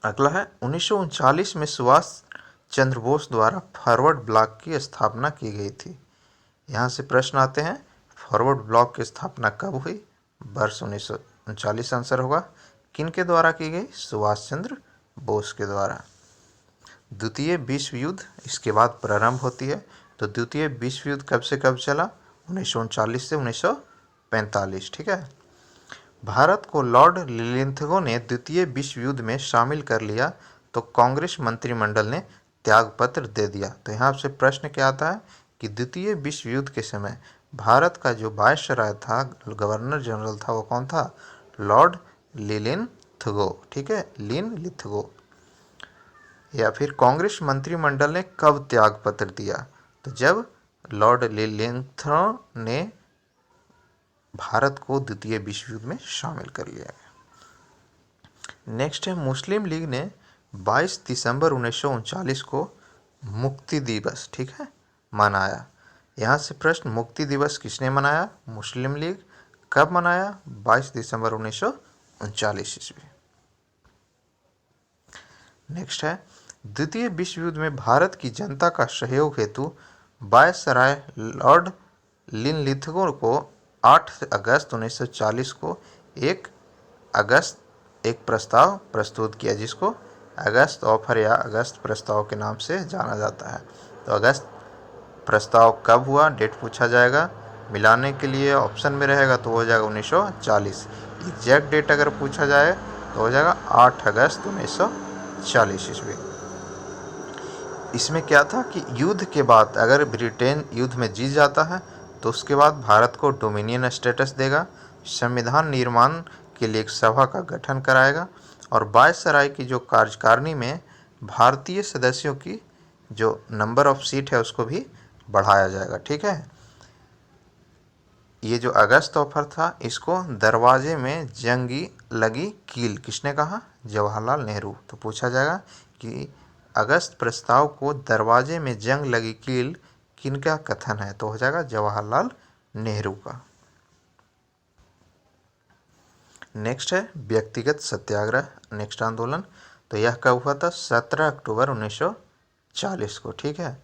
अगला है 1939 में सुभाष चंद्र बोस द्वारा फॉरवर्ड ब्लॉक की स्थापना की गई थी। यहाँ से प्रश्न आते हैं, फॉरवर्ड ब्लॉक की स्थापना कब हुई? वर्ष 1939 आंसर होगा। किन के द्वारा की गई? सुभाष चंद्र बोस के द्वारा। द्वितीय विश्व युद्ध इसके बाद प्रारंभ होती है। तो द्वितीय विश्व युद्ध कब से कब चला? 1939 से 1945। ठीक है। भारत को लॉर्ड लिलिंथगो ने द्वितीय विश्व युद्ध में शामिल कर लिया तो कांग्रेस मंत्रिमंडल ने त्यागपत्र दे दिया। तो यहाँ से प्रश्न क्या आता है कि द्वितीय विश्व युद्ध के समय भारत का जो वायसराय था, गवर्नर जनरल था, वो कौन था? लॉर्ड लिलिंथगो। ठीक है, लिनलिथगो। या फिर कांग्रेस मंत्रिमंडल ने कब त्यागपत्र दिया? तो जब लॉर्ड लिलिंथगो ने भारत को द्वितीय विश्व युद्ध में शामिल कर लिया गया। नेक्स्ट है, मुस्लिम लीग ने 22 दिसंबर 1939 को मुक्ति दिवस, ठीक है, मनाया। यहाँ से प्रश्न, मुक्ति दिवस किसने मनाया? मुस्लिम लीग। कब मनाया? 22 दिसंबर 1939 ईस्वी। नेक्स्ट है, द्वितीय विश्व युद्ध में भारत की जनता का सहयोग हेतु वायसराय लॉर्ड लिनलिथगो को 8 अगस्त 1940 को एक प्रस्ताव प्रस्तुत किया, जिसको अगस्त ऑफर या अगस्त प्रस्ताव के नाम से जाना जाता है। तो अगस्त प्रस्ताव कब हुआ, डेट पूछा जाएगा। मिलाने के लिए ऑप्शन में रहेगा तो हो जाएगा 1940। एग्जैक्ट डेट अगर पूछा जाए तो हो जाएगा 8 अगस्त 1940 ईस्वी। इसमें क्या था कि युद्ध के बाद अगर ब्रिटेन युद्ध में जीत जाता है तो उसके बाद भारत को डोमिनियन स्टेटस देगा, संविधान निर्माण के लिए एक सभा का गठन कराएगा और वायसराय की जो कार्यकारिणी में भारतीय सदस्यों की जो नंबर ऑफ सीट है उसको भी बढ़ाया जाएगा। ठीक है। ये जो अगस्त ऑफर था, इसको दरवाजे में जंगी लगी कील किसने कहा? जवाहरलाल नेहरू। तो पूछा जाएगा कि अगस्त प्रस्ताव को दरवाजे में जंग लगी कील किनका कथन है? तो हो जाएगा जवाहरलाल नेहरू का। नेक्स्ट है व्यक्तिगत सत्याग्रह, नेक्स्ट आंदोलन। तो यह कब हुआ था? 17 अक्टूबर 1940 को। ठीक है।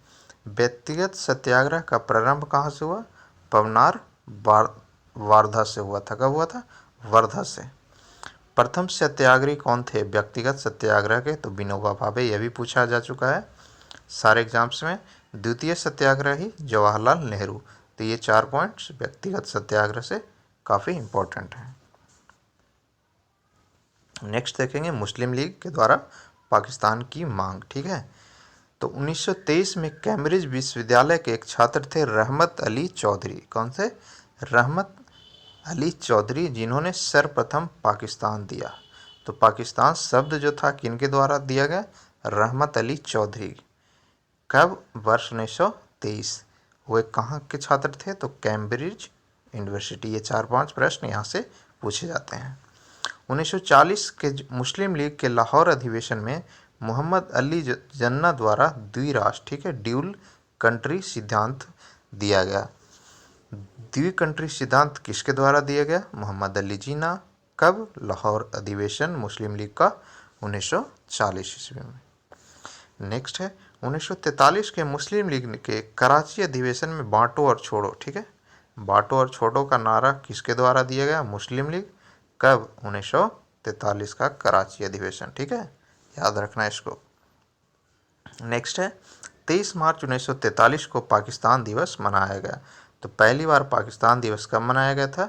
व्यक्तिगत सत्याग्रह का प्रारंभ कहाँ से हुआ? पवनार वार्धा से हुआ था। कब हुआ था? वर्धा से। प्रथम सत्याग्रही कौन थे व्यक्तिगत सत्याग्रह के? तो विनोबा भावे। यह भी पूछा जा चुका है सारे एग्जाम्स में। द्वितीय सत्याग्रही जवाहरलाल नेहरू। तो ये 4 पॉइंट्स व्यक्तिगत सत्याग्रह से काफ़ी इंपॉर्टेंट हैं। नेक्स्ट देखेंगे मुस्लिम लीग के द्वारा पाकिस्तान की मांग। ठीक है। तो 1923 में कैम्ब्रिज विश्वविद्यालय के एक छात्र थे रहमत अली चौधरी। कौन से? रहमत अली चौधरी, जिन्होंने सर्वप्रथम पाकिस्तान दिया। तो पाकिस्तान शब्द जो था किनके द्वारा दिया गया? रहमत अली चौधरी। कब? वर्ष 1923। वे कहाँ के छात्र थे? तो कैम्ब्रिज यूनिवर्सिटी। ये 4-5 प्रश्न यहाँ से पूछे जाते हैं। 1940 के मुस्लिम लीग के लाहौर अधिवेशन में मोहम्मद अली जिन्ना द्वारा द्विराष्ट्र, ठीक है, ड्यूल कंट्री सिद्धांत दिया गया। द्विकंट्री सिद्धांत किसके द्वारा दिया गया? मोहम्मद अली जिन्ना। कब? लाहौर अधिवेशन मुस्लिम लीग का 1940 ईस्वी में। नेक्स्ट है 1943 के मुस्लिम लीग के कराची अधिवेशन में बांटो और छोड़ो, ठीक है, बांटो और छोड़ो का नारा किसके द्वारा दिया गया? मुस्लिम लीग। कब? 1943 का कराची अधिवेशन। ठीक है, याद रखना इसको। नेक्स्ट है 23 मार्च 1943 को पाकिस्तान दिवस मनाया गया। तो पहली बार पाकिस्तान दिवस कब मनाया गया था?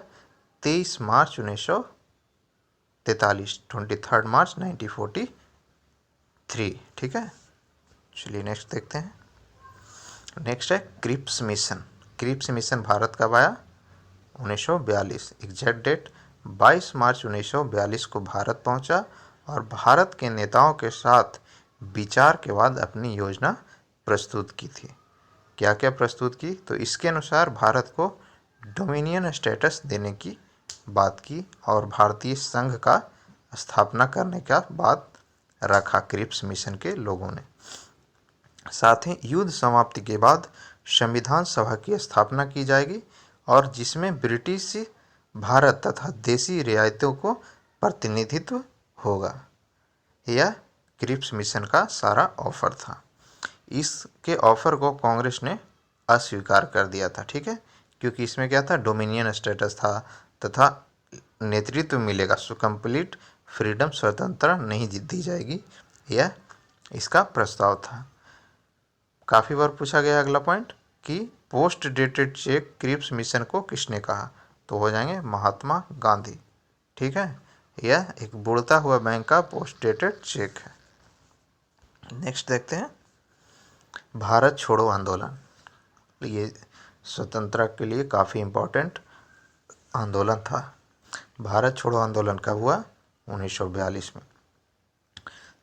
23 मार्च 1943, 23 मार्च 1943। ठीक है, चलिए नेक्स्ट देखते हैं। नेक्स्ट है Cripps mission. Cripps mission Bharat कब आया? 1942। एग्जैक्ट डेट 22 मार्च 1942 को भारत पहुंचा और भारत के नेताओं के साथ विचार के बाद अपनी योजना प्रस्तुत की थी। क्या क्या प्रस्तुत की? तो इसके अनुसार भारत को डोमिनियन स्टेटस देने की बात की और भारतीय संघ का स्थापना करने का बात रखा क्रिप्स मिशन के लोगों ने। साथ ही युद्ध समाप्ति के बाद संविधान सभा की स्थापना की जाएगी और जिसमें ब्रिटिश भारत तथा देसी रियायतों को प्रतिनिधित्व होगा। यह क्रिप्स मिशन का सारा ऑफर था। इसके ऑफर को कांग्रेस ने अस्वीकार कर दिया था। ठीक है, क्योंकि इसमें क्या था? डोमिनियन स्टेटस था तथा नेतृत्व मिलेगा, सो कंप्लीट फ्रीडम, स्वतंत्रता नहीं दी जाएगी, यह इसका प्रस्ताव था। काफ़ी बार पूछा गया अगला पॉइंट कि post dated cheque Cripps mission को किसने कहा, तो हो जाएंगे महात्मा गांधी। ठीक है, यह एक बुड़ता हुआ बैंक का पोस्ट डेटेड चेक है। नेक्स्ट देखते हैं भारत छोड़ो आंदोलन। ये स्वतंत्रता के लिए काफ़ी इम्पोर्टेंट आंदोलन था। भारत छोड़ो आंदोलन कब हुआ? 1942 में।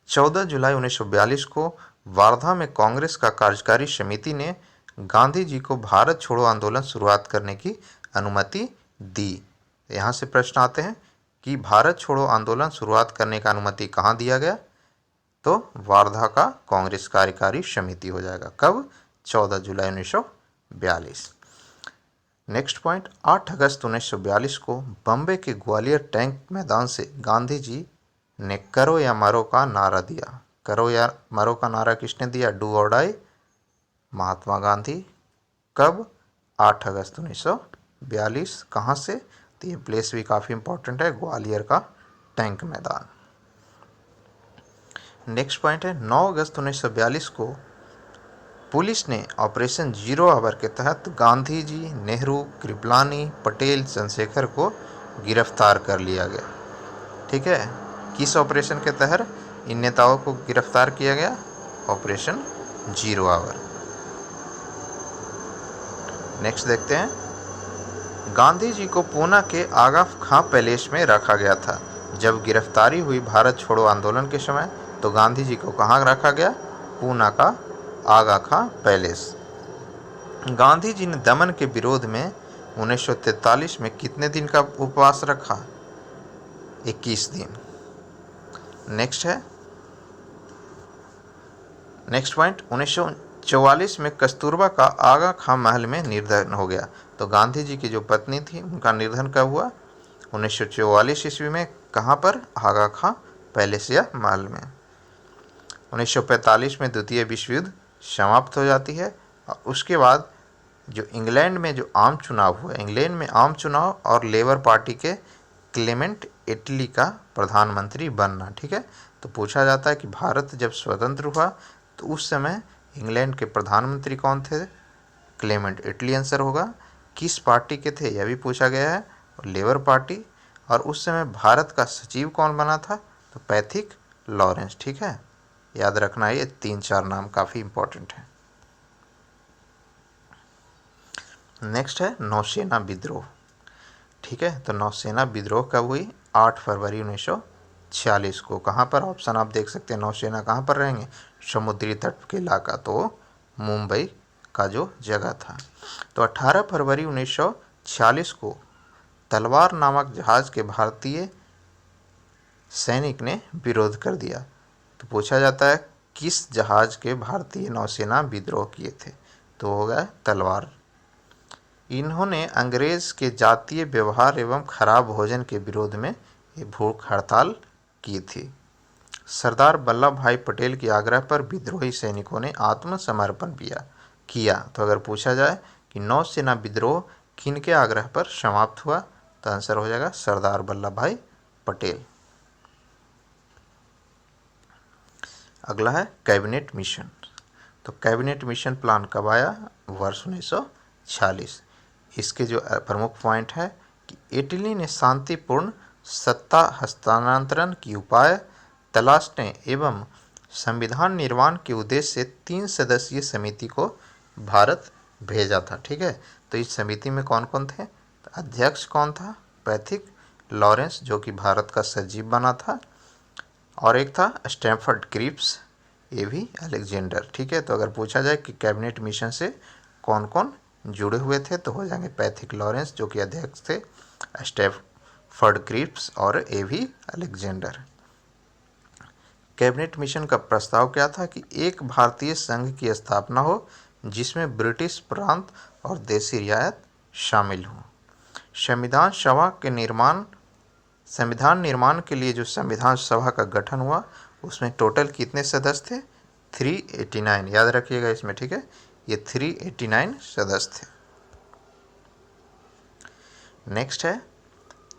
14 जुलाई 1942 को वार्धा में कांग्रेस का कार्यकारी समिति ने गांधी जी को भारत छोड़ो आंदोलन शुरुआत करने की अनुमति दी। यहाँ से प्रश्न आते हैं कि भारत छोड़ो आंदोलन शुरुआत करने का अनुमति कहाँ दिया गया? तो वार्धा का कांग्रेस कार्यकारी समिति हो जाएगा। कब? 14 जुलाई 1942। नेक्स्ट पॉइंट, 8 अगस्त 1942 को बम्बे के ग्वालियर टैंक मैदान से गांधी जी ने करो या मरो का नारा दिया। करो या मरो का नारा किसने दिया? डू और डाई, महात्मा गांधी। कब? 8 अगस्त 1942। कहाँ से? तो ये प्लेस भी काफ़ी इंपॉर्टेंट है, ग्वालियर का टैंक मैदान। नेक्स्ट पॉइंट है 9 अगस्त 1942 को पुलिस ने ऑपरेशन जीरो आवर के तहत गांधी जी, नेहरू, कृपलानी, पटेल, चंद्रशेखर को गिरफ्तार कर लिया गया। ठीक है, किस ऑपरेशन के तहत इन नेताओं को गिरफ्तार किया गया? Operation zero hour. नेक्स्ट देखते हैं, गांधी जी को पूना के आगा खां पैलेस में रखा गया था। जब गिरफ्तारी हुई भारत छोड़ो आंदोलन के समय तो गांधी जी को कहाँ रखा गया? पूना का आगा खां पैलेस। गांधी जी ने दमन के विरोध में 1943 में कितने दिन का उपवास रखा? 21 दिन। नेक्स्ट पॉइंट, 1944 में कस्तूरबा का आगा खां महल में निर्धन हो गया। तो गांधी जी की जो पत्नी थी उनका निर्धन कब हुआ? 1944 ईस्वी में। कहाँ पर? आगा खां पैलेस या महल में। 1945 में द्वितीय विश्व युद्ध समाप्त हो जाती है और उसके बाद जो इंग्लैंड में जो आम चुनाव हुआ, इंग्लैंड में आम चुनाव और लेबर पार्टी के क्लेमेंट एटली का प्रधानमंत्री बनना। ठीक है, तो पूछा जाता है कि भारत जब स्वतंत्र हुआ तो उस समय इंग्लैंड के प्रधानमंत्री कौन थे? क्लेमेंट एटली आंसर होगा। किस पार्टी के थे यह भी पूछा गया है, लेबर पार्टी। और उस समय भारत का सचिव कौन बना था? तो पैथिक लॉरेंस। ठीक है, याद रखना, ये 3-4 नाम काफ़ी इंपॉर्टेंट है। नेक्स्ट है नौसेना विद्रोह। ठीक है, तो नौसेना विद्रोह कब हुई? 8 फरवरी 1946 को। कहाँ पर? ऑप्शन आप देख सकते हैं, नौसेना कहाँ पर रहेंगे? समुद्री तट के इलाका, तो मुंबई का जो जगह था। तो 18 फरवरी 1946 को तलवार नामक जहाज के भारतीय सैनिक ने विरोध कर दिया। तो पूछा जाता है किस जहाज के भारतीय नौसेना विद्रोह किए थे? तो हो गया तलवार। इन्होंने अंग्रेज के जातीय व्यवहार एवं खराब भोजन के विरोध में भूख हड़ताल की थी। सरदार वल्लभ भाई पटेल के आग्रह पर विद्रोही सैनिकों ने आत्मसमर्पण किया। तो अगर पूछा जाए कि नौसेना विद्रोह किनके आग्रह पर समाप्त हुआ, तो आंसर हो जाएगा सरदार वल्लभ भाई पटेल। अगला है कैबिनेट मिशन। तो कैबिनेट मिशन प्लान कब आया? वर्ष 1946। इसके जो प्रमुख पॉइंट है कि इटली ने शांतिपूर्ण सत्ता हस्तांतरण की उपाय तलाशने एवं संविधान निर्माण के उद्देश्य से 3 सदस्यीय समिति को भारत भेजा था। ठीक है, तो इस समिति में कौन कौन थे? तो अध्यक्ष कौन था? पैथिक लॉरेंस, जो कि भारत का सचिव बना था, और एक था स्टैमफोर्ड क्रिप्स, ये भी अलेक्जेंडर। ठीक है, तो अगर पूछा जाए कि कैबिनेट मिशन से कौन कौन जुड़े हुए थे, तो हो जाएंगे पैथिक लॉरेंस जो कि अध्यक्ष थे, स्टैमफोर्ड क्रिप्स और एवी अलेक्जेंडर। कैबिनेट मिशन का प्रस्ताव क्या था कि एक भारतीय संघ की स्थापना हो जिसमें ब्रिटिश प्रांत और देशी रियायत शामिल हों। संविधान निर्माण के लिए जो संविधान सभा का गठन हुआ उसमें टोटल कितने सदस्य थे? 389। याद रखिएगा इसमें। ठीक है, ये 389 सदस्य थे। नेक्स्ट है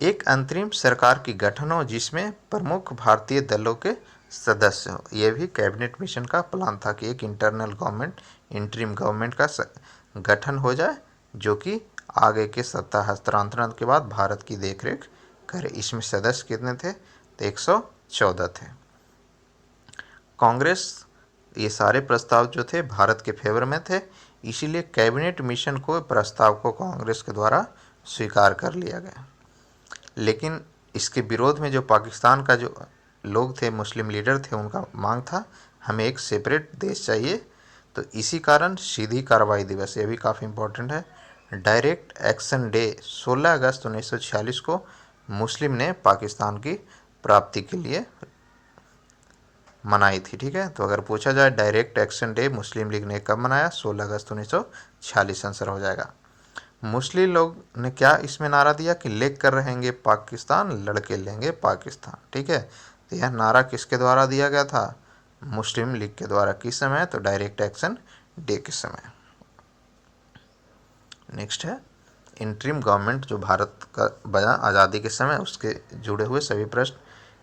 एक अंतरिम सरकार की गठन हो जिसमें प्रमुख भारतीय दलों के सदस्य हो। ये भी कैबिनेट मिशन का प्लान था कि एक इंटरनल गवर्नमेंट, इंटरिम गवर्नमेंट का गठन हो जाए जो कि आगे के सत्ता हस्तांतरण के बाद भारत की देखरेख करे। इसमें सदस्य कितने थे? तो 114 थे। कांग्रेस, ये सारे प्रस्ताव जो थे भारत के फेवर में थे, इसीलिए कैबिनेट मिशन को प्रस्ताव को कांग्रेस के द्वारा स्वीकार कर लिया गया। लेकिन इसके विरोध में जो पाकिस्तान का जो लोग थे, मुस्लिम लीडर थे, उनका मांग था हमें एक सेपरेट देश चाहिए। तो इसी कारण सीधी कार्रवाई दिवस, ये भी काफ़ी इम्पोर्टेंट है, डायरेक्ट एक्शन डे 16 अगस्त 1946 को मुस्लिम ने पाकिस्तान की प्राप्ति के लिए मनाई थी। ठीक है, तो अगर पूछा जाए डायरेक्ट एक्शन डे मुस्लिम लीग ने कब मनाया? 16 अगस्त 1946 आंसर हो जाएगा। मुस्लिम लोग ने क्या इसमें नारा दिया कि लेग कर रहेंगे पाकिस्तान, लड़के लेंगे पाकिस्तान। ठीक है, तो यह नारा किसके द्वारा दिया गया था? मुस्लिम लीग के द्वारा। किस समय? तो डायरेक्ट एक्शन डे के समय। नेक्स्ट है इंटरिम गवर्नमेंट, जो भारत का बना आज़ादी के समय, उसके जुड़े हुए सभी प्रश्न।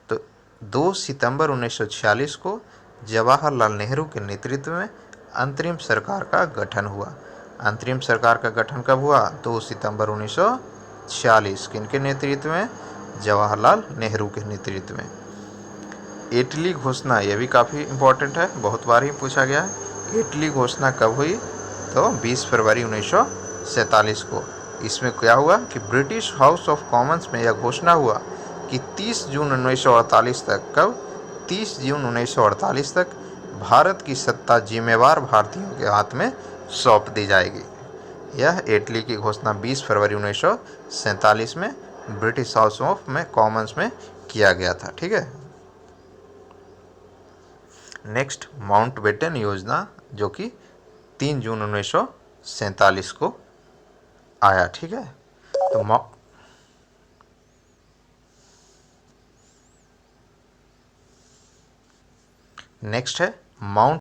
तो 2 सितंबर 1946 को जवाहरलाल नेहरू के नेतृत्व में अंतरिम सरकार का गठन हुआ। अंतरिम सरकार का गठन कब हुआ? 2 सितंबर 1946। किनके नेतृत्व में? जवाहरलाल नेहरू के नेतृत्व में। इटली घोषणा, यह भी काफ़ी इम्पोर्टेंट है, बहुत बार ही पूछा गया है। इटली घोषणा कब हुई? तो 20 फरवरी 1947 को। इसमें क्या हुआ कि ब्रिटिश हाउस ऑफ कॉमन्स में यह घोषणा हुआ कि 30 जून 1948 तक, कब? 30 जून 1948 तक भारत की सत्ता जिम्मेवार भारतीयों के हाथ में सौंप दी जाएगी। यह इटली की घोषणा 20 फरवरी 1947 में ब्रिटिश हाउस ऑफ में कॉमन्स में किया गया था। ठीक है। नेक्स्ट माउंटबेटन योजना, जो कि 3 जून 1947 को आया। ठीक है, तो नेक्स्ट है माउंट